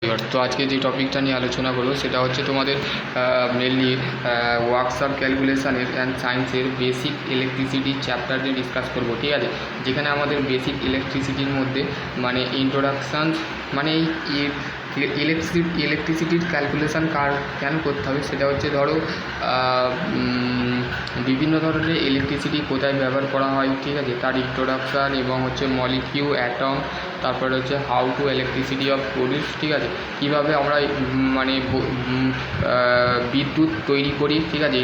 তো আজকে যে টপিকটা নিয়ে আলোচনা করবো সেটা হচ্ছে তোমাদের মেনলি ওয়ার্কশপ ক্যালকুলেশানের অ্যান্ড সায়েন্সের বেসিক ইলেকট্রিসিটি চ্যাপ্টার নিয়ে ডিসকাস করবো, ঠিক আছে। যেখানে আমাদের বেসিক ইলেকট্রিসিটির মধ্যে মানে ইন্ট্রোডাকশান, মানে এই ইলেকট্রিসিটির ক্যালকুলেশান কেন করতে হবে সেটা হচ্ছে ধরো বিভিন্ন ধরনের ইলেকট্রিসিটি কোথায় ব্যবহার করা হয়, ঠিক আছে, তার ইন্ট্রোডাকশান এবং হচ্ছে মলিকিউল, অ্যাটম, তারপরে হচ্ছে how to electricity of produce, ঠিক আছে, কীভাবে আমরা মানে বিদ্যুৎ তৈরি করি, ঠিক আছে,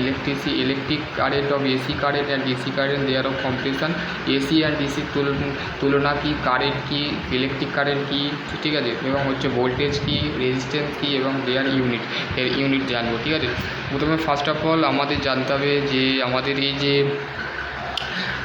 electric current of AC current and DC current, there of comparison, AC and ডিসির তুলনা কী, কারেন্ট কী, ইলেকট্রিক কারেন্ট কী, ঠিক আছে, এবং হচ্ছে ভোল্টেজ কী, রেজিস্ট্যান্স কী এবং দেয়ার ইউনিট জানবো, ঠিক আছে। প্রথমে ফার্স্ট অফ অল আমাদের জানতে হবে যে আমাদের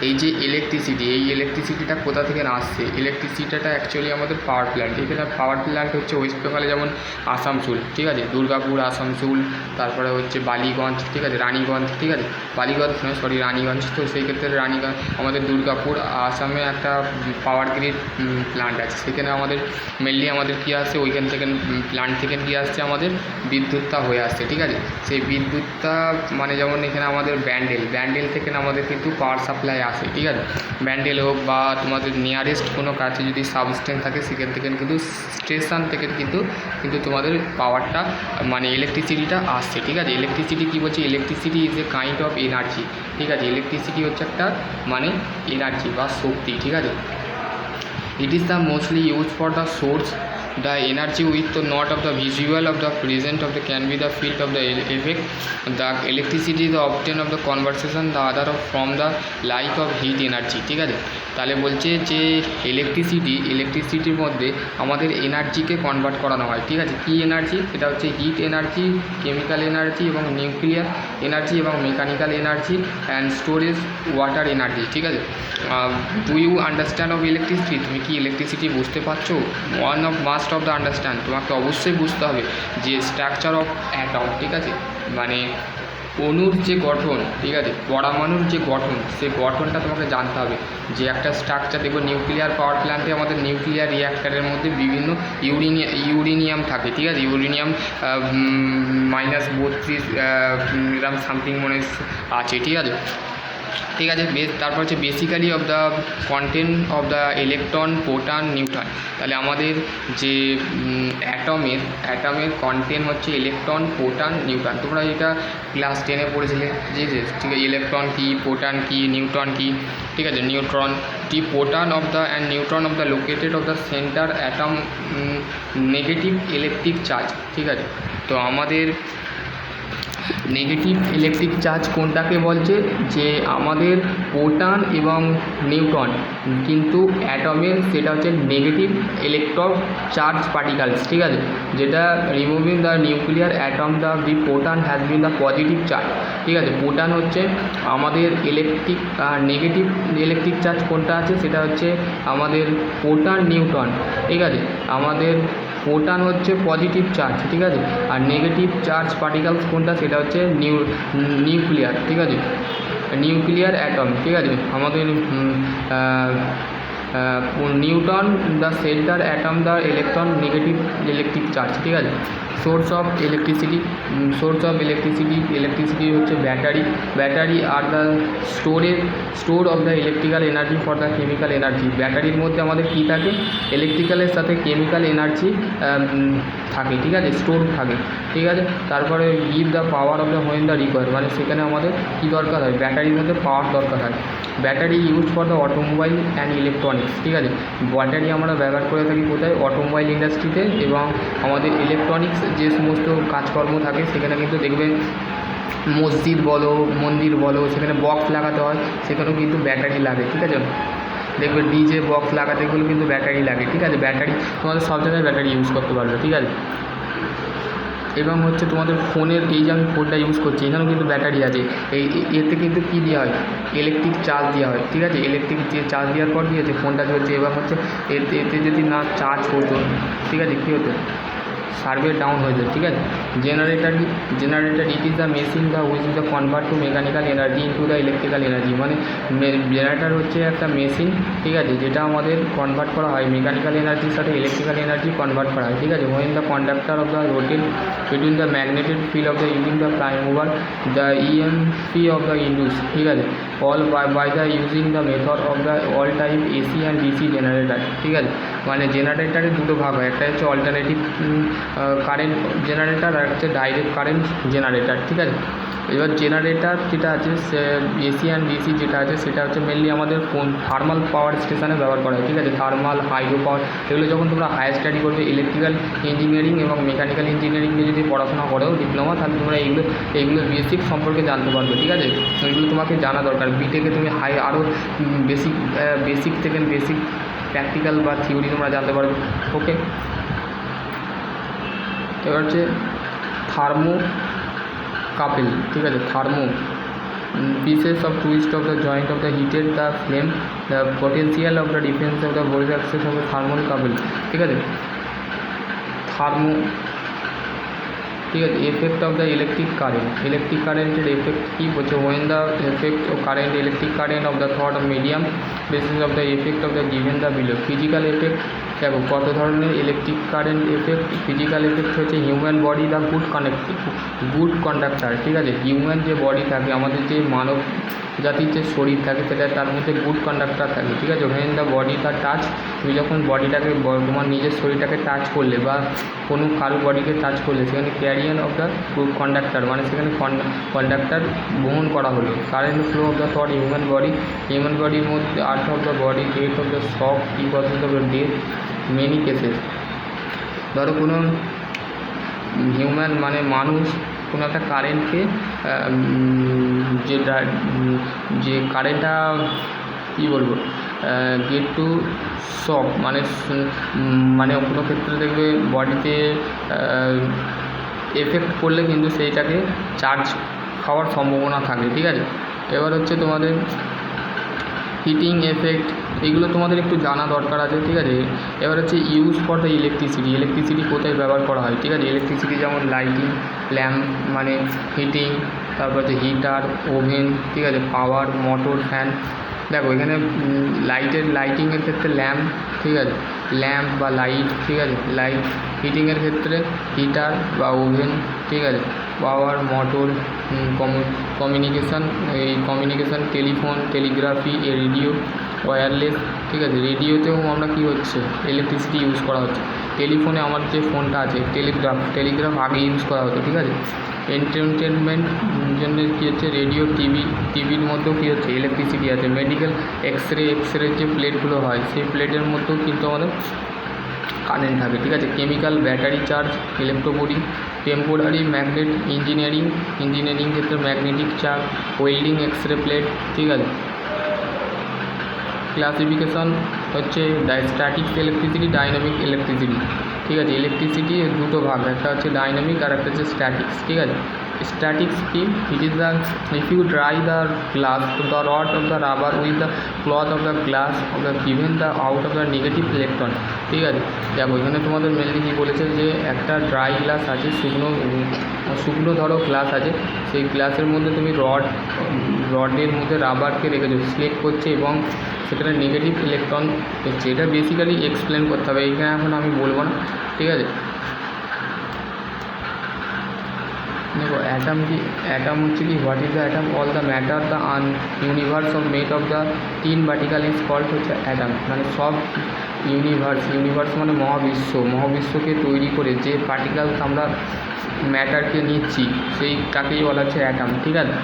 এই যে ইলেকট্রিসিটিটা কোথা থেকে আসছে। ইলেকট্রিসিটিটা অ্যাকচুয়ালি আমাদের পাওয়ার প্ল্যান্ট, এখানে পাওয়ার প্ল্যান্ট হচ্ছে ওয়েস্ট বেঙ্গলে, যেমন আসানসোল, ঠিক আছে, দুর্গাপুর, আসানসোল, তারপরে হচ্ছে বালিগঞ্জ, ঠিক আছে, রানীগঞ্জ, ঠিক আছে, বালিগঞ্জ নয় সরি রানীগঞ্জ। তো সেই ক্ষেত্রে রানীগঞ্জ আমাদের দুর্গাপুর আসামে একটা পাওয়ার গ্রিড প্ল্যান্ট আছে, সেখানে আমাদের মেনলি আমাদের কী আসছে, ওইখান থেকে প্ল্যান্ট থেকে কী আসছে, আমাদের বিদ্যুৎটা হয়ে আসছে, ঠিক আছে। সেই বিদ্যুৎটা মানে যেমন এখানে আমাদের ব্যান্ডেল থেকে আমাদের কিন্তু পাওয়ার সাপ্লাই আসে, ঠিক আছে, ব্যান্ডেল হোক বা তোমাদের নিয়ারেস্ট কোনো কাছে যদি সাবস্টেশন থাকে সেখান থেকে কিন্তু স্টেশন থেকে কিন্তু তোমাদের পাওয়ারটা মানে ইলেকট্রিসিটিটা আসছে, ঠিক আছে। ইলেকট্রিসিটি কী বলছে, electricity is a kind of energy, ঠিক আছে। ইলেকট্রিসিটি হচ্ছে একটা মানে এনার্জি বা শক্তি, ঠিক আছে। ইট is the mostly use for the source the energy with the not of the visual of the present of the can be the field of the effect. The electricity is the obtain of the conversation, the other of from the like of heat energy, ঠিক আছে। তাহলে বলছে যে ইলেকট্রিসিটির মধ্যে আমাদের এনার্জিকে convert করানো হয়, ঠিক আছে। কী এনার্জি, সেটা হচ্ছে হিট এনার্জি, কেমিক্যাল এনার্জি এবং নিউক্লিয়ার এনার্জি এবং mechanical energy and storage water energy, ঠিক আছে। Do you understand of electricity, তুমি কি ইলেকট্রিসিটি বুঝতে পারছো? One of must of the understand, তোমাকে অবশ্যই বুঝতে হবে যে স্ট্রাকচার অফ অ্যাটম, ঠিক আছে, মানে অণুর যে গঠন, ঠিক আছে, পরমাণুর যে গঠন, সেই গঠনটা তোমাকে জানতে হবে। যে একটা স্ট্রাকচার দেখো, নিউক্লিয়ার পাওয়ার প্ল্যান্টে আমাদের নিউক্লিয়ার রিঅ্যাক্টরের মধ্যে বিভিন্ন ইউরেনিয়াম থাকে, ঠিক আছে, ইউরেনিয়াম -32 গ্রাম সামথিং মনে আছে, ঠিক আছে, ঠিক আছে। তারপর হচ্ছে basically of the content of the electron, proton, neutron. তাহলে আমাদের যে অ্যাটমের কন্টেন্ট হচ্ছে ইলেকট্রন, প্রোটন, নিউট্রন। তোমরা এটা ক্লাস 10-এ পড়েছিলে, ঠিক আছে। ইলেকট্রন কী, প্রোটন কী, নিউট্রন কী, ঠিক আছে। Neutron the proton of the and neutron of the located of the center atom negative electric charge, ঠিক আছে। তো আমাদের নেগেটিভ ইলেকট্রিক চার্জ কোনটাকে বলছে, যে আমাদের প্রোটন এবং নিউট্রন কিন্তু অ্যাটমের, সেটা হচ্ছে নেগেটিভ ইলেকট্রো চার্জ পার্টিকেলস, ঠিক আছে, যেটা removing the nuclear atom the proton has been the positive charge, ঠিক আছে। প্রোটন হচ্ছে আমাদের ইলেকট্রিক, নেগেটিভ ইলেকট্রিক চার্জ কোনটা আছে, সেটা হচ্ছে আমাদের প্রোটন, নিউট্রন, ঠিক আছে। আমাদের প্রোটন হচ্ছে পজিটিভ চার্জ, ঠিক আছে, আর নেগেটিভ চার্জ পার্টিকেলস কোনটা, সেটা হচ্ছে নিউক্লিয়ার, ঠিক আছে, নিউক্লিয়ার অ্যাটম, ঠিক আছে। আমাদের neutron the centre atom the electron negative electric charge, ঠিক আছে। সোর্স অফ ইলেকট্রিসিটি হচ্ছে battery are the store of the electrical energy for the chemical energy. ব্যাটারির মধ্যে আমাদের কী থাকে, ইলেকট্রিক্যালের সাথে কেমিক্যাল এনার্জি থাকে, ঠিক আছে, স্টোর থাকে, ঠিক আছে। তারপরে give the power of the when the require, মানে সেখানে আমাদের কী দরকার হয়, ব্যাটারির মধ্যে পাওয়ার দরকার হয়। Battery use for the automobile and electronics, ঠিক আছে। ব্যাটারি আমরা ব্যবহার করে থাকি কোথায়, অটোমোবাইল ইন্ডাস্ট্রিতে, এবং আমাদের ইলেকট্রনিক্স যে সমস্ত কাজকর্ম থাকে সেখানে কিন্তু দেখবে মসজিদ বলো, মন্দির বলো, সেখানে বক্স লাগাতে হয়, সেখানেও কিন্তু ব্যাটারি লাগে, ঠিক আছে। দেখবে ডিজে বক্স লাগাতে গেলেও কিন্তু ব্যাটারি লাগে, ঠিক আছে। ব্যাটারি তোমাদের সব জায়গায় ব্যাটারি ইউজ করতে পারবে, ঠিক আছে। এবং হচ্ছে তোমাদের ফোনের, এই যে আমি ফোনটা ইউজ করছি, এখানেও কিন্তু ব্যাটারি আছে। এতে কিন্তু কী দেওয়া হয়, ইলেকট্রিক চার্জ দেওয়া হয়, ঠিক আছে। ইলেকট্রিক যে চার্জ দেওয়ার পর কী হচ্ছে, ফোনটা চলছে। এবার হচ্ছে এতে যদি না চার্জ হতো, ঠিক আছে, কী হতো, সার্ভে ডাউন হয়ে যায়, ঠিক আছে। Generator it is the machine the which is the convert to mechanical energy into the electrical energy. মানে জেনারেটর হচ্ছে একটা মেশিন, ঠিক আছে, যেটা আমাদের কনভার্ট করা হয় মেকানিক্যাল এনার্জির সাথে ইলেকট্রিক্যাল এনার্জি কনভার্ট করা হয়, ঠিক আছে। When the conductor of the rotate between the magnetic field of the using the prime mover the EMF of the induced, ঠিক আছে, all by the using the method of the all type AC and DC generator, ঠিক আছে। মানে জেনারেটারে দুটো ভাগ হয়, একটা হচ্ছে অল্টারনেটিভ কারেন্ট জেনারেটর আর হচ্ছে ডাইরেক্ট কারেন্ট জেনারেটর, ঠিক আছে। এবার জেনারেটর যেটা আছে এসি অ্যান্ড ডিসি যেটা আছে সেটা হচ্ছে মেনলি আমাদের থার্মাল পাওয়ার স্টেশনে ব্যবহার করা হয়, ঠিক আছে। থার্মাল, হাইড্রো পাওয়ার, এগুলো যখন তোমরা হায়ার স্টাডি করবে ইলেকট্রিক্যাল ইঞ্জিনিয়ারিং এবং মেকানিক্যাল ইঞ্জিনিয়ারিং নিয়ে যদি পড়াশোনা করো ডিপ্লোমা, তাহলে তোমরা এইগুলো বেসিক সম্পর্কে জানতে পারবে, ঠিক আছে। এগুলো তোমাকে জানা দরকার। বিটেকে তুমি আরও বেসিক থেকে বেসিক প্র্যাকটিক্যাল বা থিওরি তোমরা জানতে পারবে, ওকে। এবার হচ্ছে থার্মো কাপেল, ঠিক আছে। Thermo pieces of twist of the joint of the heated the flame, the potential of the difference of the voltage axis of the thermal couple, ঠিক আছে। থার্মো, ঠিক আছে। এফেক্ট অফ দ্য ইলেকট্রিক কারেন্টের effect কী বলছে, when the effect of current electric current of the through of medium basis of the effect of the given the below. Physical effect দেখো কত ধরনের electric current effect. Physical effect হচ্ছে human body the good conductor, ঠিক আছে। Human যে body থাকে, আমাদের যে মানব জাতির যে শরীর থাকে সেটা তার মধ্যে গুড কন্ডাক্টার থাকে, ঠিক আছে। ওখানে দ্য বডি দ্য টাচ, তুমি যখন বডিটাকে তোমার নিজের শরীরটাকে টাচ করলে বা কোনো কারো বডিকে টাচ করলে সেখানে carrier of the good conductor, মানে সেখানে কন্ডাক্টার বহন করা হলো। Current flow of the through human বডির মধ্যে earth of the body death of the shock কি causes of the death many cases. ধরো কোনো হিউম্যান মানে মানুষ কোনো একটা কারেন্টকে যে কারেন্টটা কী বলবো গেট টু শক, মানে কোনো ক্ষেত্রে দেখবে বডিতে এফেক্ট করলে কিন্তু সেইটাকে চার্জ খাওয়ার সম্ভাবনা থাকে, ঠিক আছে। এবার হচ্ছে তোমাদের হিটিং এফেক্ট, এগুলো তোমাদের একটু জানা দরকার আছে, ঠিক আছে। এবার হচ্ছে ইউজ ফর দ্য ইলেকট্রিসিটি কোথায় ব্যবহার করা হয়, ঠিক আছে। ইলেকট্রিসিটি যেমন লাইটিং, ল্যাম্প মানে হিটিং, তারপর হচ্ছে হিটার, ওভেন, ঠিক আছে, পাওয়ার, মোটর, ফ্যান। দেখো এখানে লাইটিংয়ের ক্ষেত্রে ল্যাম্প, ঠিক আছে, ল্যাম্প বা লাইট, ঠিক আছে। লাইট হিটিংয়ের ক্ষেত্রে হিটার বা ওভেন, ঠিক আছে। পাওয়ার, motor, communication telephone, টেলিগ্রাফি, radio, wireless, ঠিক আছে। রেডিওতেও আমরা কী হচ্ছে ইলেকট্রিসিটি ইউজ করা হচ্ছে। টেলিফোনে আমার যে ফোনটা আছে টেলিগ্রাফ আগে ইউজ করা হতো, ঠিক আছে। এন্টারটেনমেন্ট জন্য কী হচ্ছে রেডিও, টিভির মধ্যেও কী হচ্ছে ইলেকট্রিসিটি আছে। মেডিকেল এক্সরের যে প্লেটগুলো হয় সেই প্লেটের মধ্যেও কিন্তু আমাদের কারেন্ট থাকে, ঠিক আছে। Chemical, battery charge, electroplating, temporary magnet, engineering ক্ষেত্রে magnetic charge, welding, X ray plate, ঠিক আছে। ক্লাসিফিকেশন হচ্ছে স্ট্যাটিক ইলেকট্রিসিটি, ডাইনামিক ইলেকট্রিসিটি, ঠিক আছে। ইলেকট্রিসিটি দুটো ভাগ, একটা হচ্ছে ডাইনামিক আর একটা হচ্ছে স্ট্যাটিক্স, ঠিক আছে। স্ট্যাটিক্স কি, it is the if you dry the glass the rod of the rubber with the cloth of the glass of the given the out of the negative electron, ঠিক আছে। দেখো এখানে তোমাদের মেনলি কী বলেছে যে একটা ড্রাই গ্লাস আছে, শুকনো ধরো গ্লাস আছে, সেই গ্লাসের মধ্যে তুমি রডের মধ্যে রাবারকে রেখেছো, সিলেক্ট করছে এবং সেখানে নেগেটিভ ইলেকট্রন হচ্ছে। এটা বেসিক্যালি এক্সপ্লেন করতে হবে, এইখানে এখন আমি বলবো না, ঠিক আছে। দেখো অ্যাটম হচ্ছে কি, what is the atom, all the matter the universe of made of the 3 particle is called হচ্ছে অ্যাটম। মানে সব ইউনিভার্স মানে মহাবিশ্বকে তৈরি করে যে পার্টিকেলস আমরা ম্যাটারকে নিচ্ছি সেইটাকেই বলা হচ্ছে অ্যাটম, ঠিক আছে।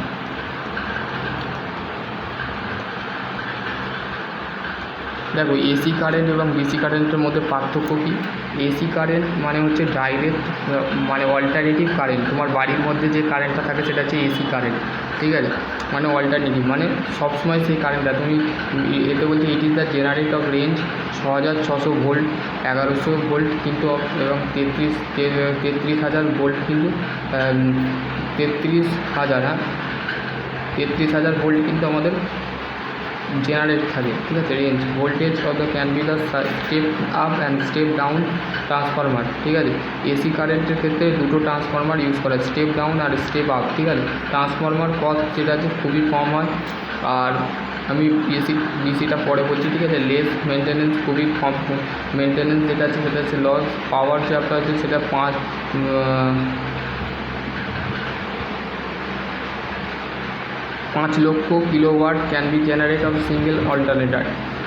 দেখো এসি কারেন্ট এবং ডিসি কারেন্টের মধ্যে পার্থক্য কী। এসি কারেন্ট মানে হচ্ছে ডাইরেক্ট মানে অল্টারনেটিভ কারেন্ট, তোমার বাড়ির মধ্যে যে কারেন্টটা থাকে সেটা হচ্ছে এসি কারেন্ট, ঠিক আছে। মানে অল্টারনেটিভ মানে সবসময় সেই কারেন্টটা তুমি এতে বলতে ইট is the generate of range 6600 volt, 1100 volt কিন্তু এবং 33,000 ভোল্ট কিন্তু 33,000 ভোল্ট কিন্তু আমাদের জেনারেট থাকে, ঠিক আছে। Range voltage of the can be the step up and step down transformer, ঠিক আছে। এসি কারেন্টের ক্ষেত্রে দুটো ট্রান্সফরমার ইউজ করা হয়, স্টেপ ডাউন আর স্টেপ আপ, ঠিক আছে। ট্রান্সফরমার কস্ট যেটা আছে খুবই কম হয়। আর আমি ডিসিটা পরে বলছি, ঠিক আছে। লেস মেনটেনেন্স, খুবই কম মেনটেনেন্স যেটা আছে সেটা হচ্ছে লস। পাওয়ার যে আপনার আছে সেটা 5 lakh kilowatt can be generate of single alternator,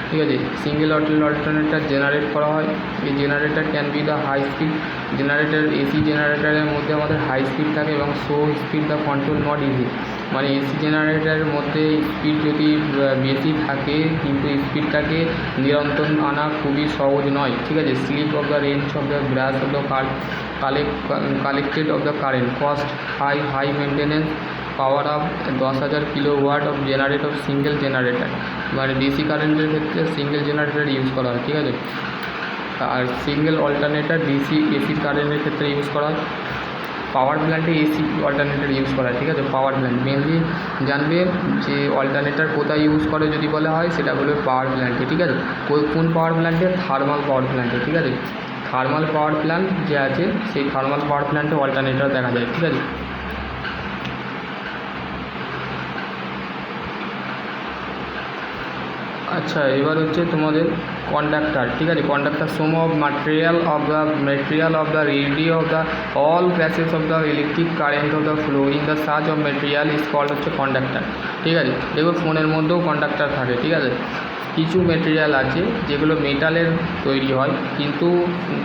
ঠিক আছে। সিঙ্গেল অল্টারনেটার জেনারেট করা হয়। এই generator can be the high speed generator. AC জেনারেটারের মধ্যে আমাদের হাই স্পিড থাকে এবং so speed the control not easy, মানে এসি জেনারেটারের মধ্যে স্পিড যদি বেশি থাকে কিন্তু স্পিডটাকে নিয়ন্ত্রণ আনা খুবই সহজ নয়, ঠিক আছে। Slip of the range of the brush of the collected of the current cost high maintenance. Power of 10,000 kilowatt of generate of single generator, মানে ডিসি কারেন্টের ক্ষেত্রে সিঙ্গেল জেনারেটার ইউজ করা হয়, ঠিক আছে। আর সিঙ্গেল অল্টারনেটার এসি কারেন্টের ক্ষেত্রে use করা হয়। পাওয়ার প্ল্যান্টে এসি অল্টারনেটার ইউজ করা হয়, ঠিক আছে। পাওয়ার প্ল্যান্ট মেনলি জানবে যে অল্টারনেটার কোথায় ইউজ করে যদি বলা হয় সেটা বলবে পাওয়ার প্ল্যান্টে, ঠিক আছে। কোন পাওয়ার প্ল্যান্টে? থার্মাল পাওয়ার প্ল্যান্টে, ঠিক আছে। থার্মাল পাওয়ার প্ল্যান্ট যে আছে সেই থার্মাল পাওয়ার প্ল্যান্টে অল্টারনেটার দেখা যায়, ঠিক আছে। আচ্ছা, এবার হচ্ছে তোমাদের কন্ডাক্টার, ঠিক আছে। Conductor some of material of the radio of the all classes of the electric current of the flow in the search of material is called হচ্ছে কন্ডাক্টার, ঠিক আছে। দেখো ফোনের মধ্যেও কন্ডাক্টার থাকে, ঠিক আছে। কিছু মেটেরিয়াল আছে যেগুলো মেটালের তৈরি হয় কিন্তু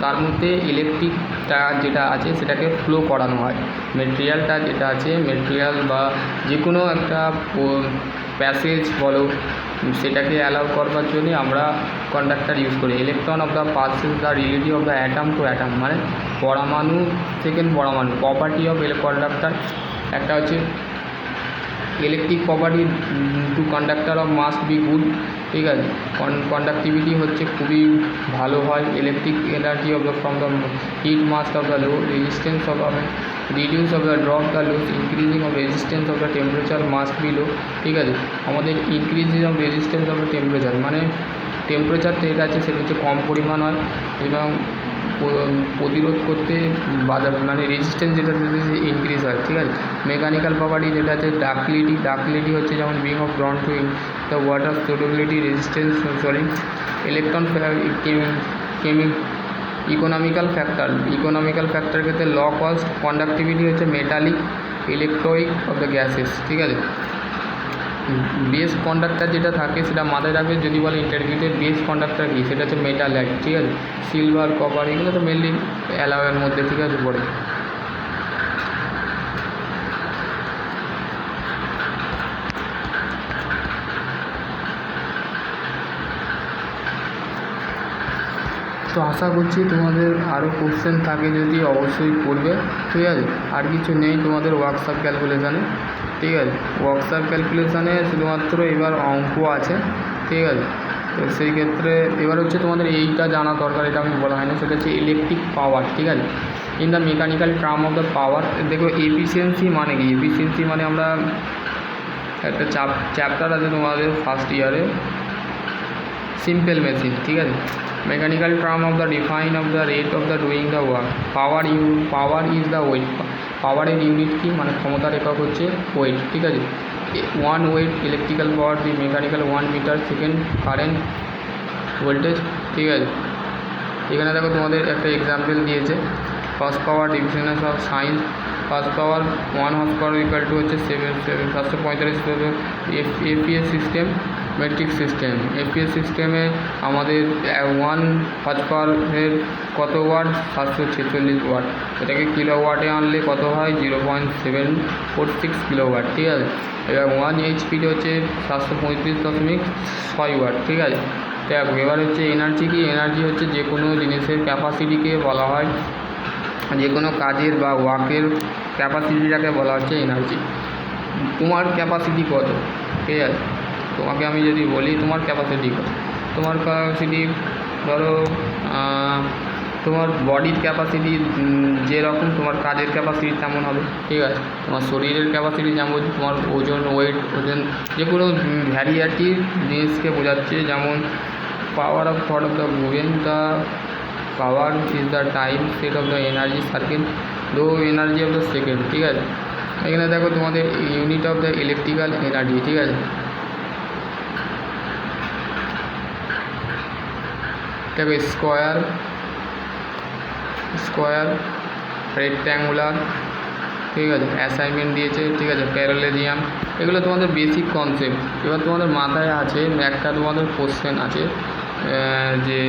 তার মধ্যে ইলেকট্রিকটা যেটা আছে সেটাকে ফ্লো করানো হয়। মেটেরিয়ালটা যেটা আছে মেটেরিয়াল বা যে কোনো একটা প্যাসেজ বলো সেটাকে অ্যালাউ করবার জন্য আমরা কন্ডাক্টার ইউজ করি। Electron of the passes the relative of the atom to atom, মানে পরমাণু থেকে পরমাণু। প্রপার্টি অফ কন্ডাক্টার একটা হচ্ছে electric property to conductor of must be good, ঠিক আছে। কন্ডাক্টিভিটি হচ্ছে খুবই ভালো হয়। Electric energy of the from the heat must of the low resistance of reduce of the drop the loss increasing of resistance of the temperature must be লো, ঠিক আছে। আমাদের increasing of resistance of the temperature, মানে temperature যেটা আছে সেটা হচ্ছে কম পরিমাণ হয় এবং প্রতিরোধ করতে মানে রেজিস্ট্যান্স যেটা ইনক্রিজ হয়, ঠিক আছে। মেকানিক্যাল প্রপার্টি যেটা আছে ডাক্টিলিটি হচ্ছে যেমন being of ড্রন to the water suitability resistance sorry electron economical factor ক্ষেত্রে ল কস্ট কন্ডাক্টিভিটি হচ্ছে metallic electronic of the gases, ঠিক আছে। বেস কন্ডাক্টার যেটা থাকে সেটা মাথায় রাখবে যদি বলে ইন্টারভিউতে বেস কন্ডাক্টার কী, সেটা হচ্ছে মেটালাইট, ঠিক আছে। সিলভার কপার এগুলো তো মেনলি অ্যালাওয়ের মধ্যে, ঠিক আছে, পড়ে। তো আশা করছি তোমাদের আরও কোশ্চেন থাকে যদি অবশ্যই পড়বে, ঠিক আছে। আর কিছু নেই তোমাদের ওয়ার্কশপ ক্যালকুলেশানে, ঠিক আছে। ওয়ার্কশপ ক্যালকুলেশানে শুধুমাত্র এবার অঙ্ক আছে, ঠিক আছে। তো সেই ক্ষেত্রে এবার হচ্ছে তোমাদের এইটা জানা দরকার, এটা আমি বলা হয়নি, সেটা হচ্ছে ইলেকট্রিক পাওয়ার, ঠিক আছে। In the mechanical term of the power দেখো এফিসিয়েন্সি মানে কি? এফিসিয়েন্সি মানে আমরা একটা চ্যাপ্টার আছে তোমাদের ফার্স্ট ইয়ারে সিম্পল মেশিন, ঠিক আছে। Mechanical term of the define of the rate of the doing the work. Power is the watt. পাওয়ারের ইউনিট কি? মানে ক্ষমতার একক হচ্ছে ওয়েট, ঠিক আছে। 1 watt electrical power the mechanical 1 metre second current voltage, ঠিক আছে। এখানে দেখো তোমাদের একটা এক্সাম্পল দিয়েছে first power divisions of science. First power 1 horse power equal to হচ্ছে 745 FPS system metric system. FPS সিস্টেমে আমাদের 1 হর্স পাওয়ারের কত ওয়াট? 746 ওয়াট। এটাকে কিলোওয়াটে আনলে কত হয়? 0.746 কিলোওয়াট, ঠিক আছে। এবার 1 এইচপিতে হচ্ছে 735.6 ওয়াট, ঠিক আছে। দেখো এবার হচ্ছে এনার্জি কি? এনার্জি হচ্ছে যে কোনো জিনিসের ক্যাপাসিটিকে বলা হয়, যে কোনো কাজের বা ওয়ার্কের ক্যাপাসিটিটাকে বলা হচ্ছে এনার্জি। তোমার ক্যাপাসিটি কত, ঠিক আছে। তোমাকে আমি যদি বলি তোমার ক্যাপাসিটি কত, তোমার ক্যাপাসিটি ধরো তোমার বডির ক্যাপাসিটি যেরকম তোমার কাজের ক্যাপাসিটি তেমন হবে, ঠিক আছে। তোমার শরীরের ক্যাপাসিটি যেমন তোমার ওজন ওজন যেগুলো ভ্যারিয়েটির জিনিসকে বোঝাচ্ছে, যেমন power of thought of the movement, the power is the time set of the energy circle, low energy of the second, ঠিক আছে। এখানে দেখো তোমাদের unit of the electrical energy, ঠিক আছে। দেখো স্কোয়ার রেক্ট্যাঙ্গুলার, ঠিক আছে, অ্যাসাইনমেন্ট দিয়েছে, ঠিক আছে, প্যারালেলিয়াম, এগুলো তোমাদের বেসিক কনসেপ্ট। এবার তোমাদের মাথায় আছে একটা তোমাদের কোশ্চেন আছে যে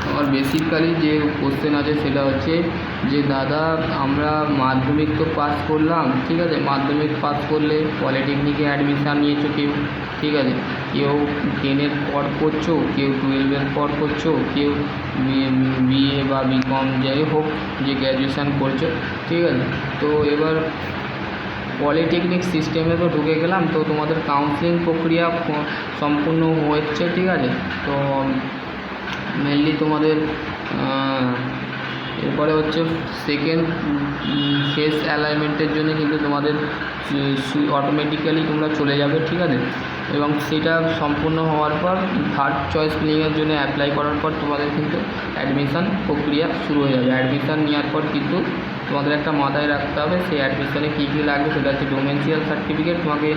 আমার বেসিক্যালি যে কোশ্চেন আছে সেটা হচ্ছে যে দাদা আমরা মাধ্যমিক তো পাস করলাম, ঠিক আছে, মাধ্যমিক পাস করলে পলিটেকনিকে অ্যাডমিশান নিয়েছো কেউ, ঠিক আছে, কেউ 10-এর পর করছো, কেউ 12-এর পর করছো, কেউ বিএ বা বিকম যাই হোক যে গ্র্যাজুয়েশান করছো, ঠিক আছে। তো এবার পলিটেকনিক সিস্টেমে তো ঢুকে গেলাম, তো তোমাদের কাউন্সেলিং প্রক্রিয়া সম্পূর্ণ হচ্ছে, ঠিক আছে। তো মেনলি তোমাদের এরপরে হচ্ছে সেকেন্ড ফেস অ্যালাইনমেন্টের জন্য কিন্তু তোমাদের অটোমেটিক্যালি তোমরা চলে যাবে, ঠিক আছে। এবং সেটা সম্পূর্ণ হওয়ার পর থার্ড চয়েস ফিলিংয়ের জন্য অ্যাপ্লাই করার পর তোমাদের কিন্তু অ্যাডমিশান প্রক্রিয়া শুরু হয়ে যাবে। অ্যাডমিশান নেওয়ার পর কিন্তু তোমাদের একটা মাথায় রাখতে হবে সেই অ্যাডমিশানে কী কী লাগবে, সেটা হচ্ছে ডোমেন্সিয়াল সার্টিফিকেট তোমাকে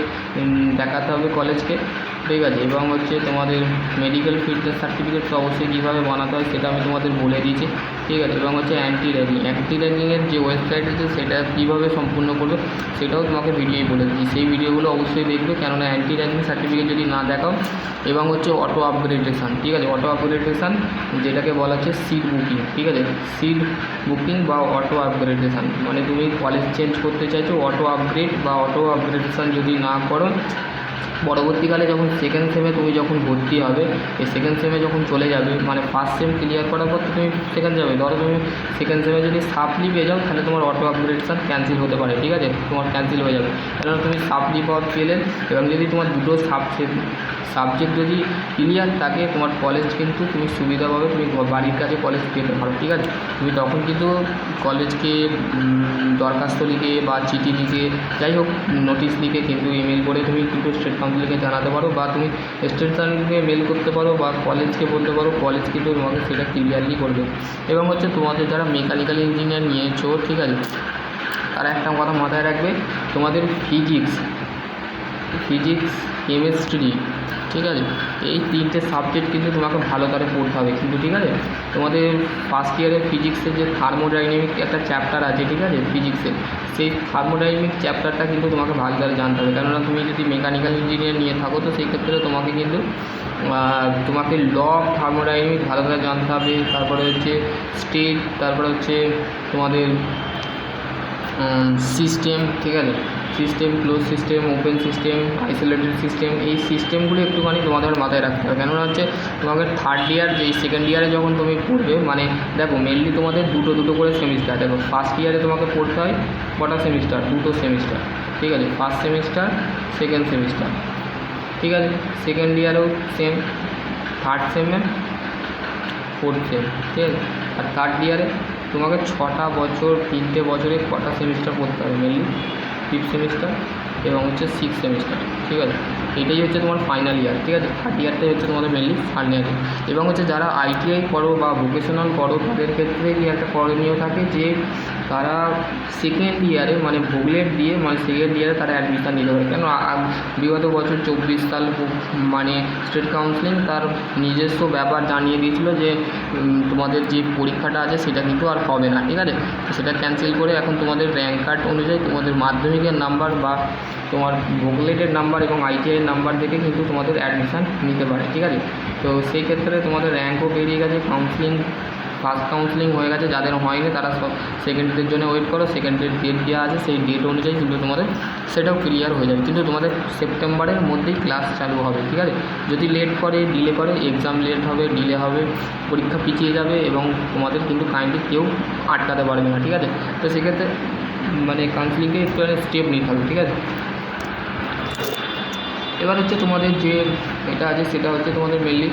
দেখাতে হবে কলেজকে, ঠিক আছে। এবং হচ্ছে তোমাদের মেডিকেল ফিটনেস সার্টিফিকেট তো অবশ্যই কীভাবে বানাতে হয় সেটা আমি তোমাদের বলে দিয়েছি, ঠিক আছে। এবং হচ্ছে অ্যান্টি র্যাগিংয়ের যে ওয়েবসাইট আছে সেটা কীভাবে সম্পূর্ণ করবে সেটাও তোমাকে ভিডিওই বলে দিচ্ছি, সেই ভিডিওগুলো অবশ্যই দেখবে, কেননা অ্যান্টি র্যাগিং সার্টিফিকেট যদি না দেখাও। এবং হচ্ছে অটো আপগ্রেডেশান, ঠিক আছে, অটো আপগ্রেডেশান যেটাকে বলা হচ্ছে সিট বুকিং, ঠিক আছে, সিট বুকিং বা অটো আপগ্রেডেশান, মানে তুমি কলেজ চেঞ্জ করতে চাইছো, অটো আপগ্রেড বা অটো আপগ্রেডেশান যদি না করো পরবর্তীকালে যখন সেকেন্ড সেমে তুমি যখন ভর্তি হবে, এই সেকেন্ড সেমে যখন চলে যাবে, মানে ফার্স্ট সেম ক্লিয়ার করার পর তো তুমি সেকেন্ড যাবে, ধরো তুমি সেকেন্ড সেমে যদি সাপ্লি পেয়ে যাও তাহলে তোমার অটো আপগ্রেডেশান ক্যান্সেল হতে পারে, ঠিক আছে, তোমার ক্যান্সেল হয়ে যাবে, কারণ তুমি সাপ্লি পাওয়ার পেলে। এবং যদি তোমার দুটো সাবজেক্ট যদি ক্লিয়ার থাকে তোমার কলেজ কিন্তু তুমি সুবিধা পাবে, তুমি বাড়ির কাছে কলেজ পেতে পারো, ঠিক আছে। তুমি তখন কিন্তু কলেজকে দরখাস্ত লিখে বা চিঠি লিখে যাই হোক নোটিশ লিখে কিন্তু ইমেল করে তুমি কিন্তু স্টেট কাউন্সিলকে জানাতে পারো, বা তুমি স্টেট কাউন্সিলকে মেল করতে পারো, বা কলেজকে বলতে পারো, কলেজ কিন্তু তোমাকে সেটা ক্লিয়ারলি করবে। এবং হচ্ছে তোমাদের যারা মেকানিক্যাল ইঞ্জিনিয়ার নিয়েছো, ঠিক আছে, তারা একটা কথা মাথায় রাখবে, তোমাদের ফিজিক্স কেমিস্ট্রি, ঠিক আছে, এই তিনটে সাবজেক্ট কিন্তু তোমাকে ভালো করে পড়তে হবে কিন্তু, ঠিক আছে। তোমাদের ফার্স্ট ইয়ারের ফিজিক্সের যে থার্মোডাইনামিক একটা চ্যাপ্টার আছে, ঠিক আছে, ফিজিক্সের সেই থার্মোডাইনামিক চ্যাপ্টারটা কিন্তু তোমাকে ভালো করে জানতে হবে, কেননা তুমি যদি মেকানিক্যাল ইঞ্জিনিয়ার নিয়ে থাকো তো সেই ক্ষেত্রে তোমাকে কিন্তু তোমাকে ল অফ থার্মোডাইনামিক ভালো করে জানতে হবে, তারপরে হচ্ছে স্টেট, তারপরে হচ্ছে তোমাদের সিস্টেম, ঠিক আছে, system, close system, open system, isolated system, এই সিস্টেমগুলো একটুখানি তোমাদের মাথায় রাখতে হবে, কেননা হচ্ছে তোমাকে থার্ড ইয়ার এই সেকেন্ড ইয়ারে যখন তুমি পড়বে, মানে দেখো মেনলি তোমাদের দুটো করে সেমিস্টার, দেখো ফার্স্ট ইয়ারে তোমাকে পড়তে হয় কটা সেমিস্টার, দুটো সেমিস্টার, ঠিক আছে, ফার্স্ট সেমিস্টার সেকেন্ড সেমিস্টার, ঠিক আছে, সেকেন্ড ইয়ারেও সেম, থার্ড সেমে ফোর্থ সেম, ঠিক আছে। আর থার্ড ইয়ারে তোমাকে 6টা বছর 3টে বছরে কটা সেমিস্টার পড়তে হবে, মেনলি 5th সেমিস্টার এবং হচ্ছে 6th সেমিস্টার, ঠিক আছে। এটাই হচ্ছে তোমার ফাইনাল ইয়ার, ঠিক আছে। থার্ড ইয়ারটাই হচ্ছে তোমাদের মেনলি ফাইনাল ইয়ার। এবং হচ্ছে যারা আইটিআই করো বা ভোকেশনাল করো তাদের ক্ষেত্রে কি একটা করণীয় থাকে যে তারা সেকেন্ড ইয়ারে মানে ভোগলেট দিয়ে মানে সেকেন্ড ইয়ারে তারা অ্যাডমিশান নিতে পারে, কেন বিগত বছর 24 সাল মানে স্টেট কাউন্সিলিং তার নিজস্ব ব্যাপার জানিয়ে দিয়েছিল যে তোমাদের যে পরীক্ষাটা আছে সেটা কিন্তু আর হবে না, ঠিক আছে, সেটা ক্যান্সেল করে এখন তোমাদের র্যাঙ্ক কার্ড অনুযায়ী তোমাদের মাধ্যমিকের নাম্বার বা তোমার ভোগলেটের নাম্বার এবং আইটিআইয়ের নাম্বার দেখে কিন্তু তোমাদের অ্যাডমিশান নিতে পারে, ঠিক আছে। তো সেই ক্ষেত্রে তোমাদের র্যাঙ্কও বেরিয়ে গেছে, কাউন্সিলিং ফার্স্ট কাউন্সিলিং হয়ে গেছে, যাদের হয়নি তারা সব সেকেন্ডের জন্য ওয়েট করো, সেকেন্ডের ডেট দেওয়া আছে সেই ডেট অনুযায়ী কিন্তু তোমাদের সেটাও ক্লিয়ার হয়ে যাবে, কিন্তু তোমাদের সেপ্টেম্বরের মধ্যেই ক্লাস চালু হবে, ঠিক আছে। যদি লেট করে ডিলে করে এক্সাম লেট হবে, ডিলে হবে, পরীক্ষা পিছিয়ে যাবে এবং তোমাদের কিন্তু কাইন্ডলি কেউ আটকাতে পারবে না, ঠিক আছে। তো সেক্ষেত্রে মানে কাউন্সিলিংকে একটু স্টেপ নিতে হবে, ঠিক আছে। এবার হচ্ছে তোমাদের যে এটা আছে সেটা হচ্ছে তোমাদের মেনলি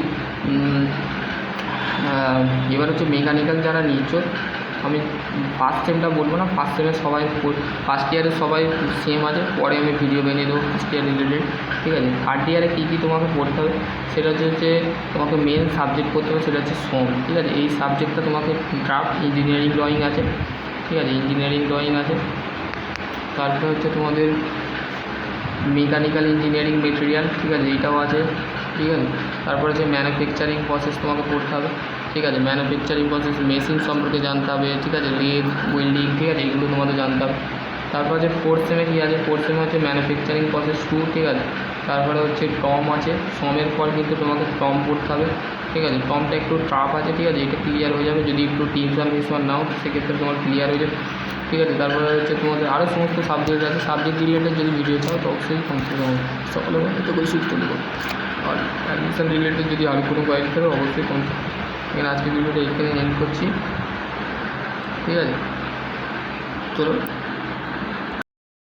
এবার হচ্ছে মেকানিক্যাল যারা নিচ্ছ, আমি ফার্স্ট সেমটা বলবো না, ফার্স্ট সেমের সবাই ফার্স্ট ইয়ারের সবাই সেম আছে, পরে আমি ভিডিও বানিয়ে দেবো ফার্স্ট ইয়ার রিলেটেড, ঠিক আছে। থার্ড ইয়ারে কী কী তোমাকে পড়তে হবে সেটা হচ্ছে তোমাকে মেন সাবজেক্ট পড়তে হবে, সেটা হচ্ছে সোম, ঠিক আছে। এই সাবজেক্টটা তোমাকে ড্রাফট ইঞ্জিনিয়ারিং ড্রয়িং আছে, ঠিক আছে, ইঞ্জিনিয়ারিং ড্রয়িং আছে। তারপরে হচ্ছে তোমাদের মেকানিক্যাল ইঞ্জিনিয়ারিং মেটেরিয়াল, ঠিক আছে, এইটাও আছে, ঠিক আছে। তারপরে হচ্ছে ম্যানুফ্যাকচারিং প্রসেস তোমাকে পড়তে হবে, ঠিক আছে, ম্যানুফ্যাকচারিং প্রসেস মেশিন সম্পর্কে জানতে হবে, ঠিক আছে, লেদ ওয়েল্ডিং, ঠিক আছে, এগুলো তোমাদের জানতে হবে। তারপর হচ্ছে ফোর্থ সেমে কী আছে, ফোর্থ সেমে হচ্ছে ম্যানুফ্যাকচারিং প্রসেস 2, ঠিক আছে। তারপরে হচ্ছে টম আছে, সমের পর কিন্তু তোমাকে টম পড়তে হবে, ঠিক আছে। টমটা একটু টাফ আছে, ঠিক আছে, এটা ক্লিয়ার হয়ে যাবে যদি একটু টিউশন নাও, সেক্ষেত্রে তোমার ক্লিয়ার হয়ে যাবে, ঠিক আছে। তারপরে হচ্ছে তোমাদের আরও সমস্ত সাবজেক্ট আছে, সাবজেক্ট রিলেটেড যদি ভিডিও চাও তো অবশ্যই কমপ্লিট হবে, সকলের মধ্যে করে সুস্থ দেবো। আর অ্যাডমিশন রিলেটেড যদি আরও কোনো কোয়ারি থাকে অবশ্যই কমপ্লিট। এখানে আজকে ভিডিওটা এখানে এন্ড করছি, ঠিক আছে, চলো।